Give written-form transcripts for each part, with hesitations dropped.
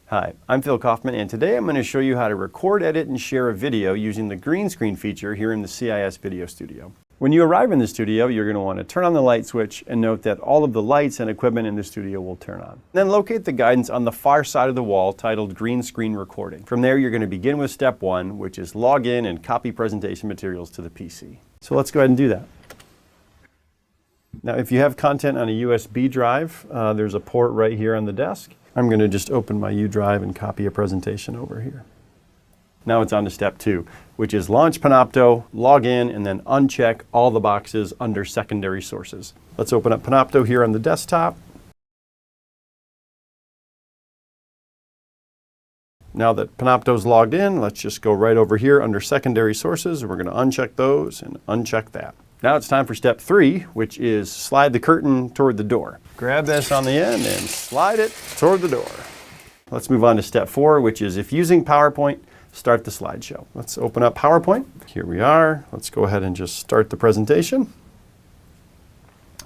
Hi, I'm Phil Kaufman, and today I'm going to show you how to record, edit, and share a video using the green screen feature here in the CIS Video Studio. When you arrive in the studio, you're going to want to turn on the light switch and note that all of the lights and equipment in the studio will turn on. Then locate the guidance on the far side of the wall titled Green Screen Recording. From there, you're going to begin with step 1, which is log in and copy presentation materials to the PC. So let's go ahead and do that. Now, if you have content on a USB drive, there's a port right here on the desk. I'm going to just open my U drive and copy a presentation over here. Now it's on to step 2, which is launch Panopto, log in, and then uncheck all the boxes under secondary sources. Let's open up Panopto here on the desktop. Now that Panopto's logged in, let's just go right over here under secondary sources. We're going to uncheck those and uncheck that. Now it's time for step 3, which is slide the curtain toward the door. Grab this on the end and slide it toward the door. Let's move on to step 4, which is if using PowerPoint, start the slideshow. Let's open up PowerPoint. Here we are. Let's go ahead and just start the presentation.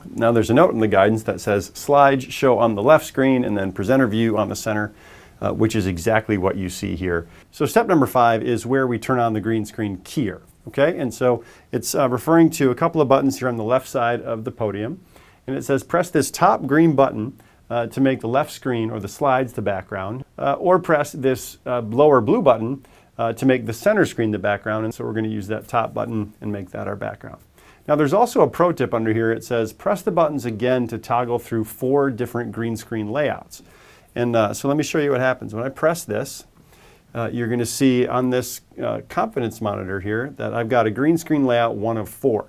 Now there's a note in the guidance that says slide show on the left screen and then presenter view on the center, which is exactly what you see here. So step number 5 is where we turn on the green screen keyer. Okay, and so it's referring to a couple of buttons here on the left side of the podium. And it says press this top green button to make the left screen or the slides the background, or press this lower blue button to make the center screen the background. And so we're going to use that top button and make that our background. Now there's also a pro tip under here. It says press the buttons again to toggle through 4 different green screen layouts. And so let me show you what happens. When I press this, you're going to see on this confidence monitor here that I've got a green screen layout 1 of 4.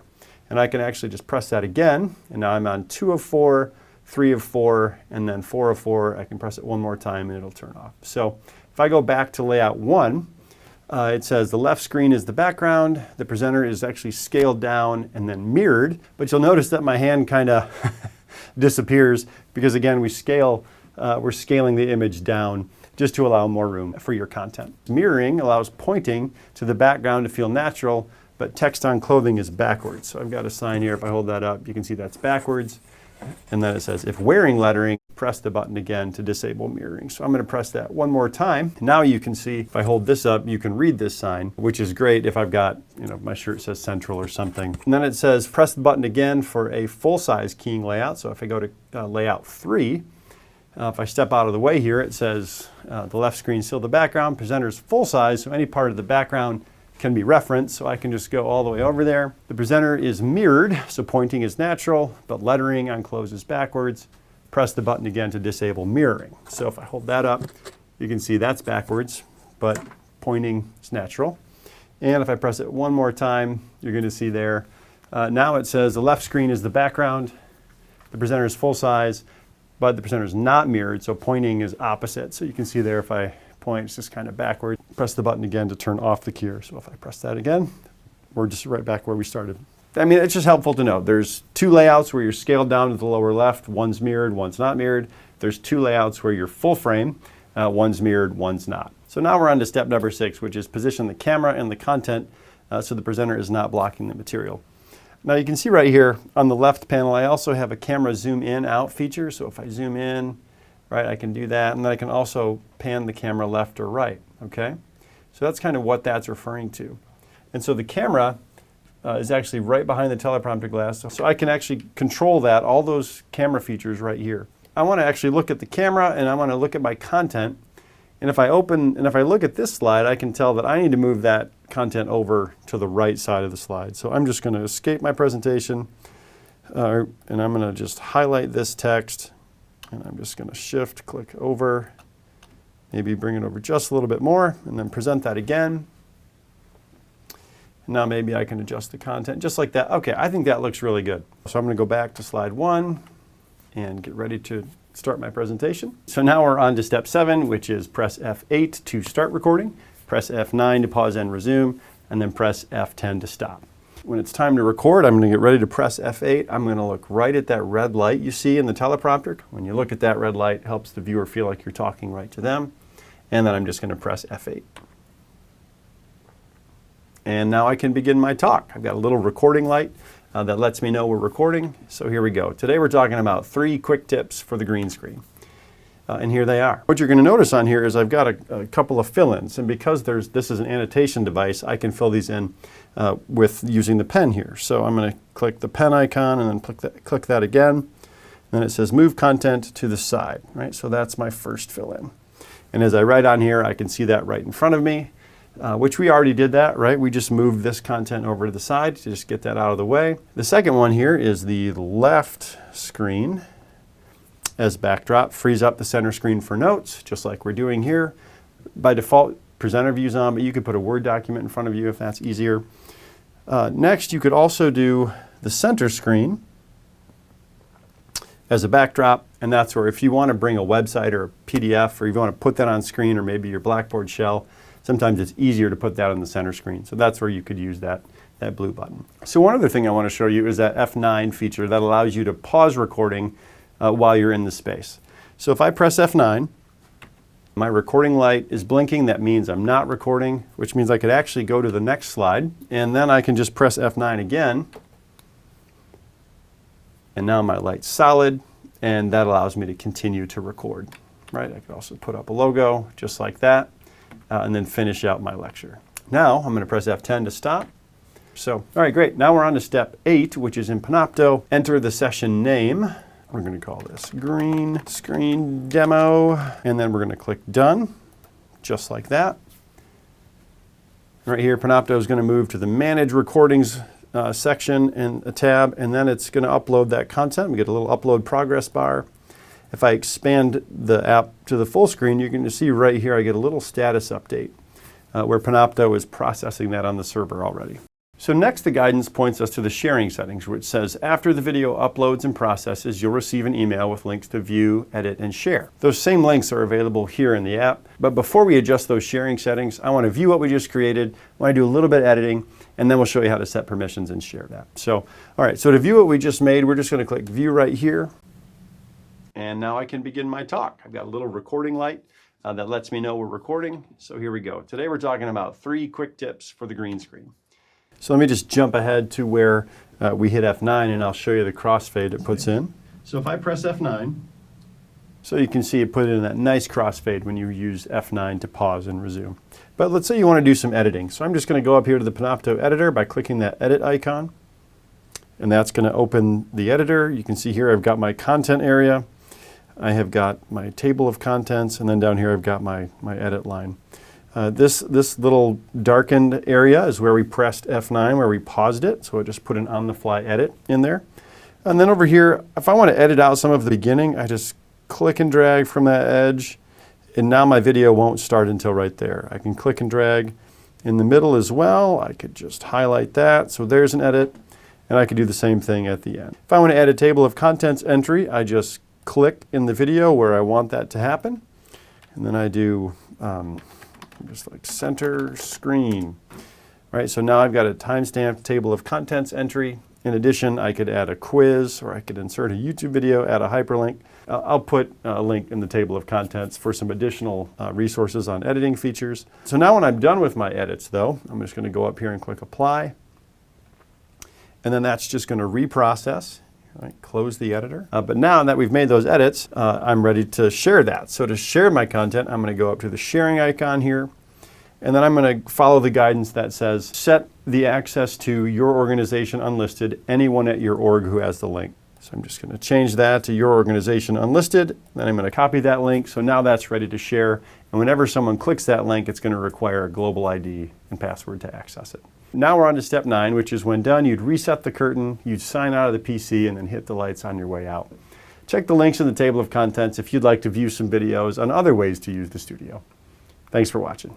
And I can actually just press that again, and now I'm on 2 of 4, 3 of 4, and then 4 of 4. I can press it one more time and it'll turn off. So if I go back to layout 1, it says the left screen is the background, the presenter is actually scaled down and then mirrored, but you'll notice that my hand kind of disappears because again we're scaling the image down just to allow more room for your content. Mirroring allows pointing to the background to feel natural, but text on clothing is backwards. So I've got a sign here. If I hold that up, you can see that's backwards. And then it says, if wearing lettering, press the button again to disable mirroring. So I'm going to press that one more time. Now you can see, if I hold this up, you can read this sign, which is great if I've got, my shirt says Central or something. And then it says, press the button again for a full-size keying layout. So if I go to layout 3, if I step out of the way here, it says the left screen is still the background, presenter's full size, so any part of the background can be referenced, so I can just go all the way over there. The presenter is mirrored, so pointing is natural, but lettering on close is backwards. Press the button again to disable mirroring. So if I hold that up, you can see that's backwards, but pointing is natural. And if I press it one more time, you're going to see there, now it says the left screen is the background, the presenter is full size, but the presenter is not mirrored, so pointing is opposite. So you can see there if I point, it's just kind of backward. Press the button again to turn off the keyer. So if I press that again, we're just right back where we started. I mean, it's just helpful to know. There's 2 layouts where you're scaled down to the lower left. One's mirrored, one's not mirrored. There's 2 layouts where you're full frame. One's mirrored, one's not. So now we're on to step number 6, which is position the camera and the content so the presenter is not blocking the material. Now you can see right here on the left panel, I also have a camera zoom in out feature. So if I zoom in, right, I can do that. And then I can also pan the camera left or right, okay? So that's kind of what that's referring to. And so the camera is actually right behind the teleprompter glass. So I can actually control that, all those camera features right here. I want to actually look at the camera and I want to look at my content. And if I look at this slide, I can tell that I need to move that content over to the right side of the slide. So I'm just going to escape my presentation and I'm going to just highlight this text and I'm just going to shift click over, maybe bring it over just a little bit more and then present that again. And now maybe I can adjust the content just like that. Okay, I think that looks really good. So I'm going to go back to slide 1 and get ready to start my presentation. So now we're on to step 7, which is press F8 to start recording, press F9 to pause and resume, and then press F10 to stop. When it's time to record, I'm going to get ready to press F8. I'm going to look right at that red light you see in the teleprompter. When you look at that red light, it helps the viewer feel like you're talking right to them. And then I'm just going to press F8. And now I can begin my talk. I've got a little recording light that lets me know we're recording. So here we go. Today we're talking about 3 quick tips for the green screen. And here they are. What you're going to notice on here is I've got a couple of fill-ins, and because this is an annotation device, I can fill these in with using the pen here. So I'm going to click the pen icon and then click that again. Then it says move content to the side, right? So that's my first fill-in. And as I write on here, I can see that right in front of me, which we already did that, right? We just moved this content over to the side to just get that out of the way. The second one here is the left screen as backdrop, frees up the center screen for notes, just like we're doing here. By default, presenter view's on, but you could put a Word document in front of you if that's easier. Next, you could also do the center screen as a backdrop, and that's where if you want to bring a website or a PDF, or you want to put that on screen, or maybe your Blackboard shell, sometimes it's easier to put that on the center screen. So that's where you could use that blue button. So one other thing I want to show you is that F9 feature that allows you to pause recording while you're in the space. So if I press F9, my recording light is blinking. That means I'm not recording, which means I could actually go to the next slide, and then I can just press F9 again. And now my light's solid, and that allows me to continue to record, right? I could also put up a logo just like that, and then finish out my lecture. Now I'm going to press F10 to stop. So, all right, great. Now we're on to step 8, which is in Panopto. Enter the session name. We're going to call this Green Screen Demo, and then we're going to click Done, just like that. Right here, Panopto is going to move to the Manage Recordings section in a tab, and then it's going to upload that content. We get a little upload progress bar. If I expand the app to the full screen, you're going to see right here I get a little status update where Panopto is processing that on the server already. So next, the guidance points us to the sharing settings, which says after the video uploads and processes, you'll receive an email with links to view, edit, and share. Those same links are available here in the app, but before we adjust those sharing settings, I want to view what we just created, I want to do a little bit of editing, and then we'll show you how to set permissions and share that. So, all right, so to view what we just made, we're just going to click View right here, and now I can begin my talk. I've got a little recording light that lets me know we're recording, so here we go. Today we're talking about 3 quick tips for the green screen. So let me just jump ahead to where we hit F9, and I'll show you the crossfade it puts in. So if I press F9, so you can see it put in that nice crossfade when you use F9 to pause and resume. But let's say you want to do some editing. So I'm just going to go up here to the Panopto editor by clicking that edit icon, and that's going to open the editor. You can see here I've got my content area, I have got my table of contents, and then down here I've got my edit line. This little darkened area is where we pressed F9, where we paused it. So I just put an on-the-fly edit in there. And then over here, if I want to edit out some of the beginning, I just click and drag from that edge. And now my video won't start until right there. I can click and drag in the middle as well. I could just highlight that. So there's an edit. And I could do the same thing at the end. If I want to add a table of contents entry, I just click in the video where I want that to happen. And then I do just like center screen, right? So now I've got a timestamped table of contents entry. In addition, I could add a quiz, or I could insert a YouTube video, add a hyperlink. I'll put a link in the table of contents for some additional resources on editing features. So now when I'm done with my edits though, I'm just going to go up here and click apply. And then that's just going to reprocess. Right, close the editor. But now that we've made those edits, I'm ready to share that. So to share my content, I'm going to go up to the sharing icon here, and then I'm going to follow the guidance that says set the access to your organization unlisted, anyone at your org who has the link. So I'm just going to change that to your organization unlisted, then I'm going to copy that link, so now that's ready to share, and whenever someone clicks that link, it's going to require a global ID and password to access it. Now we're on to step 9, which is when done, you'd reset the curtain, you'd sign out of the PC, and then hit the lights on your way out. Check the links in the table of contents if you'd like to view some videos on other ways to use the studio. Thanks for watching.